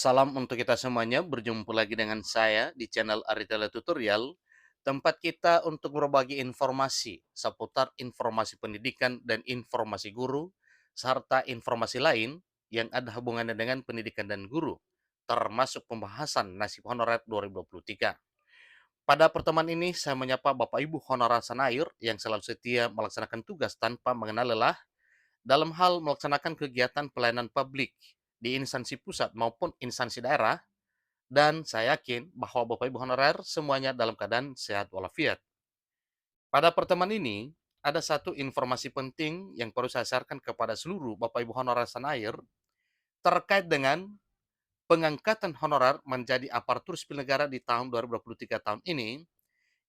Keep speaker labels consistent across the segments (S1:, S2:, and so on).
S1: Salam untuk kita semuanya, berjumpa lagi dengan saya di channel Aritela Tutorial, tempat kita untuk berbagi informasi seputar informasi pendidikan dan informasi guru, serta informasi lain yang ada hubungannya dengan pendidikan dan guru, termasuk pembahasan nasib honorer 2023. Pada pertemuan ini, saya menyapa Bapak Ibu honorer Sanair yang selalu setia melaksanakan tugas tanpa mengenal lelah dalam hal melaksanakan kegiatan pelayanan publik di instansi pusat maupun instansi daerah, dan saya yakin bahwa Bapak Ibu honorer semuanya dalam keadaan sehat walafiat. Pada pertemuan ini, ada satu informasi penting yang perlu saya sharekan kepada seluruh Bapak Ibu honorer Sanair terkait dengan pengangkatan honorer menjadi aparatur sipil negara di tahun 2023 tahun ini,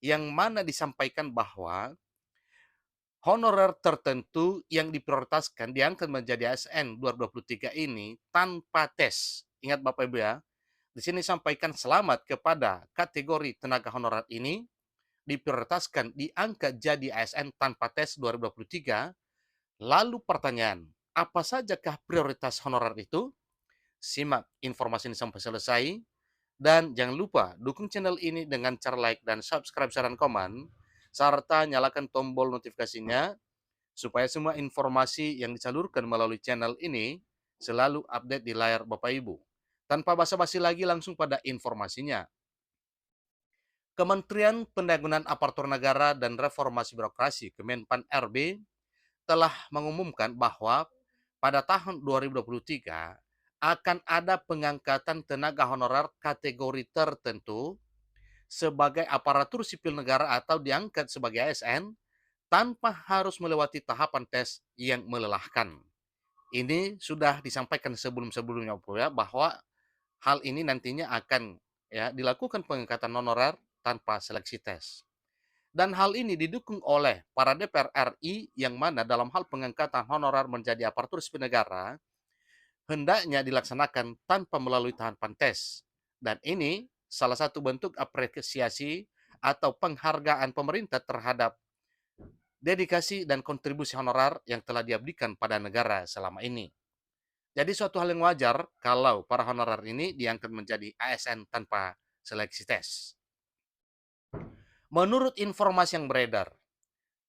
S1: yang mana disampaikan bahwa honorer tertentu yang diprioritaskan diangkat menjadi ASN 2023 ini tanpa tes. Ingat Bapak Ibu ya, di sini sampaikan selamat kepada kategori tenaga honorer ini diprioritaskan diangkat jadi ASN tanpa tes 2023. Lalu pertanyaan, apa sajakah prioritas honorer itu? Simak informasi ini sampai selesai. Dan jangan lupa dukung channel ini dengan cara like dan subscribe dan komen, serta nyalakan tombol notifikasinya supaya semua informasi yang disalurkan melalui channel ini selalu update di layar Bapak Ibu. Tanpa basa-basi lagi langsung pada informasinya. Kementerian Pendayagunaan Aparatur Negara dan Reformasi Birokrasi Kemenpan RB telah mengumumkan bahwa pada tahun 2023 akan ada pengangkatan tenaga honorer kategori tertentu sebagai aparatur sipil negara atau diangkat sebagai ASN tanpa harus melewati tahapan tes yang melelahkan. Ini sudah disampaikan sebelum-sebelumnya ya, bahwa hal ini nantinya akan dilakukan pengangkatan honorer tanpa seleksi tes. Dan hal ini didukung oleh para DPR RI yang mana dalam hal pengangkatan honorer menjadi aparatur sipil negara hendaknya dilaksanakan tanpa melalui tahapan tes. Dan ini salah satu bentuk apresiasi atau penghargaan pemerintah terhadap dedikasi dan kontribusi honorer yang telah diabdikan pada negara selama ini. Jadi suatu hal yang wajar kalau para honorer ini diangkat menjadi ASN tanpa seleksi tes. Menurut informasi yang beredar,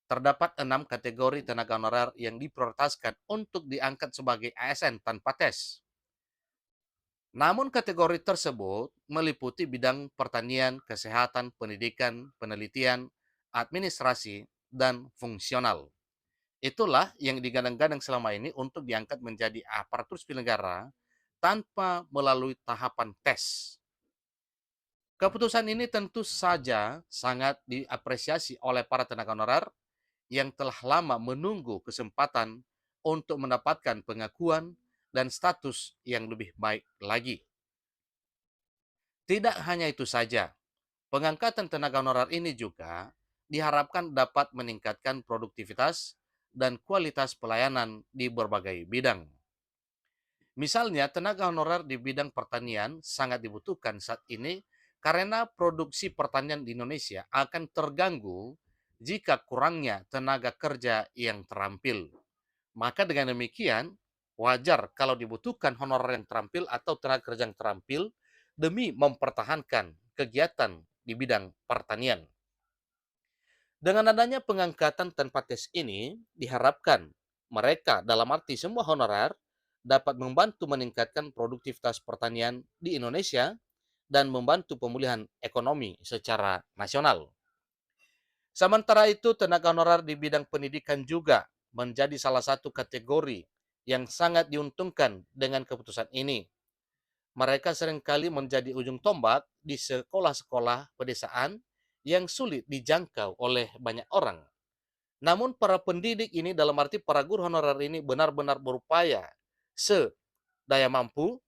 S1: terdapat 6 kategori tenaga honorer yang diprioritaskan untuk diangkat sebagai ASN tanpa tes. Namun kategori tersebut meliputi bidang pertanian, kesehatan, pendidikan, penelitian, administrasi, dan fungsional. Itulah yang digadang-gadang selama ini untuk diangkat menjadi aparatur sipil negara tanpa melalui tahapan tes. Keputusan ini tentu saja sangat diapresiasi oleh para tenaga honorer yang telah lama menunggu kesempatan untuk mendapatkan pengakuan dan status yang lebih baik lagi. Tidak hanya itu saja, pengangkatan tenaga honorer ini juga diharapkan dapat meningkatkan produktivitas dan kualitas pelayanan di berbagai bidang. Misalnya, tenaga honorer di bidang pertanian sangat dibutuhkan saat ini karena produksi pertanian di Indonesia akan terganggu jika kurangnya tenaga kerja yang terampil. Maka dengan demikian, wajar kalau dibutuhkan honorer yang terampil atau tenaga kerja yang terampil demi mempertahankan kegiatan di bidang pertanian. Dengan adanya pengangkatan tanpa tes ini, diharapkan mereka dalam arti semua honorer dapat membantu meningkatkan produktivitas pertanian di Indonesia dan membantu pemulihan ekonomi secara nasional. Sementara itu, tenaga honorer di bidang pendidikan juga menjadi salah satu kategori yang sangat diuntungkan dengan keputusan ini. Mereka seringkali menjadi ujung tombak di sekolah-sekolah pedesaan yang sulit dijangkau oleh banyak orang. Namun para pendidik ini dalam arti para guru honorer ini benar-benar berupaya sedaya mampu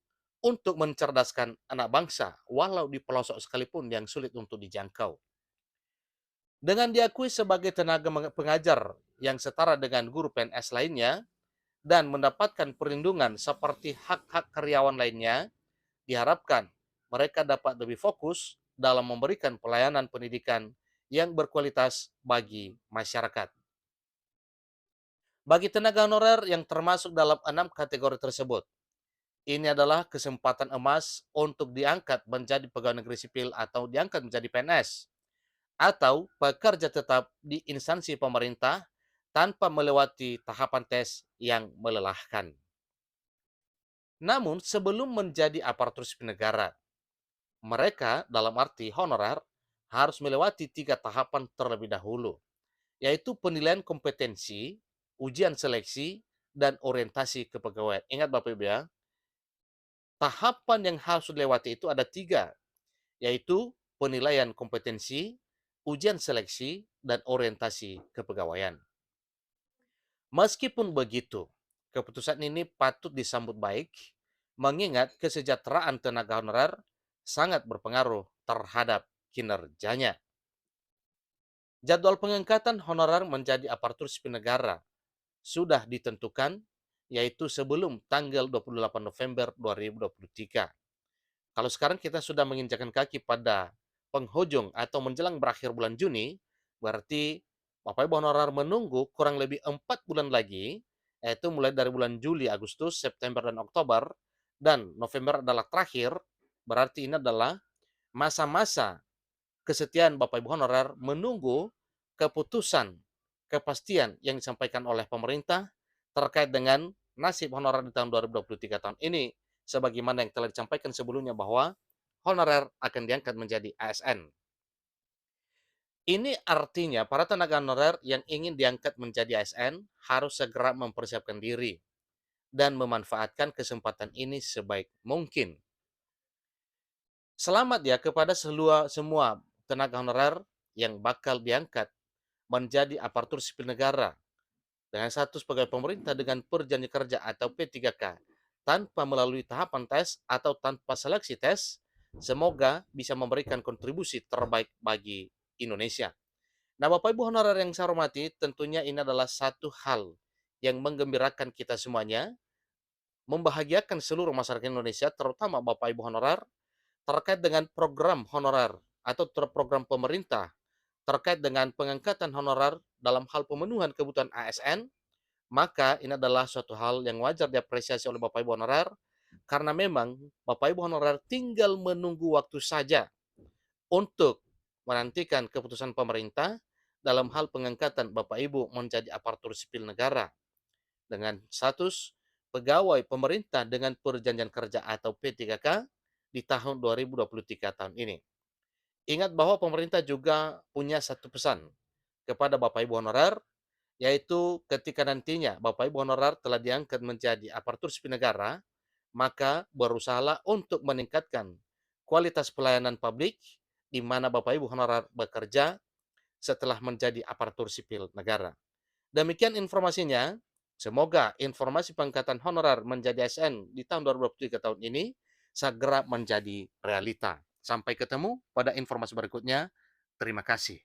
S1: untuk mencerdaskan anak bangsa walau di pelosok sekalipun yang sulit untuk dijangkau. Dengan diakui sebagai tenaga pengajar yang setara dengan guru PNS lainnya dan mendapatkan perlindungan seperti hak-hak karyawan lainnya, diharapkan mereka dapat lebih fokus dalam memberikan pelayanan pendidikan yang berkualitas bagi masyarakat. Bagi tenaga honorer yang termasuk dalam 6 kategori tersebut, Ini adalah kesempatan emas untuk diangkat menjadi pegawai negeri sipil atau diangkat menjadi PNS atau pekerja tetap di instansi pemerintah tanpa melewati tahapan tes yang melelahkan. Namun, sebelum menjadi aparatur sipil negara, mereka dalam arti honorer harus melewati 3 tahapan terlebih dahulu, yaitu penilaian kompetensi, ujian seleksi, dan orientasi kepegawaian. Ingat Bapak Ibu ya, tahapan yang harus dilewati itu ada 3, yaitu penilaian kompetensi, ujian seleksi, dan orientasi kepegawaian. Meskipun begitu, keputusan ini patut disambut baik, mengingat kesejahteraan tenaga honorer sangat berpengaruh terhadap kinerjanya. Jadwal pengangkatan honorer menjadi aparatur sipil negara sudah ditentukan, yaitu sebelum tanggal 28 November 2023. Kalau sekarang kita sudah menginjakkan kaki pada penghujung atau menjelang berakhir bulan Juni, berarti Bapak Ibu honorer menunggu kurang lebih 4 bulan lagi, yaitu mulai dari bulan Juli, Agustus, September, dan Oktober, dan November adalah terakhir, berarti ini adalah masa-masa kesetiaan Bapak Ibu honorer menunggu keputusan, kepastian yang disampaikan oleh pemerintah terkait dengan nasib honorer di tahun 2023 tahun ini, sebagaimana yang telah disampaikan sebelumnya bahwa honorer akan diangkat menjadi ASN. Ini artinya para tenaga honorer yang ingin diangkat menjadi ASN harus segera mempersiapkan diri dan memanfaatkan kesempatan ini sebaik mungkin. Selamat ya kepada semua tenaga honorer yang bakal diangkat menjadi aparatur sipil negara dengan status pegawai pemerintah dengan perjanjian kerja atau P3K tanpa melalui tahapan tes atau tanpa seleksi tes. Semoga bisa memberikan kontribusi terbaik bagi Indonesia. Nah, Bapak Ibu honorer yang saya hormati, tentunya ini adalah satu hal yang menggembirakan kita semuanya, membahagiakan seluruh masyarakat Indonesia, terutama Bapak Ibu honorer, terkait dengan program honorer atau program pemerintah terkait dengan pengangkatan honorer dalam hal pemenuhan kebutuhan ASN, maka ini adalah suatu hal yang wajar diapresiasi oleh Bapak Ibu honorer, karena memang Bapak Ibu honorer tinggal menunggu waktu saja untuk menantikan keputusan pemerintah dalam hal pengangkatan Bapak Ibu menjadi aparatur sipil negara dengan status pegawai pemerintah dengan perjanjian kerja atau P3K di tahun 2023 tahun ini. Ingat bahwa pemerintah juga punya satu pesan kepada Bapak Ibu honorer, yaitu ketika nantinya Bapak Ibu honorer telah diangkat menjadi aparatur sipil negara, maka berusahalah untuk meningkatkan kualitas pelayanan publik di mana Bapak Ibu honorer bekerja setelah menjadi aparatur sipil negara. Demikian informasinya. Semoga informasi pengangkatan honorer menjadi ASN di tahun 2023 tahun ini segera menjadi realita. Sampai ketemu pada informasi berikutnya. Terima kasih.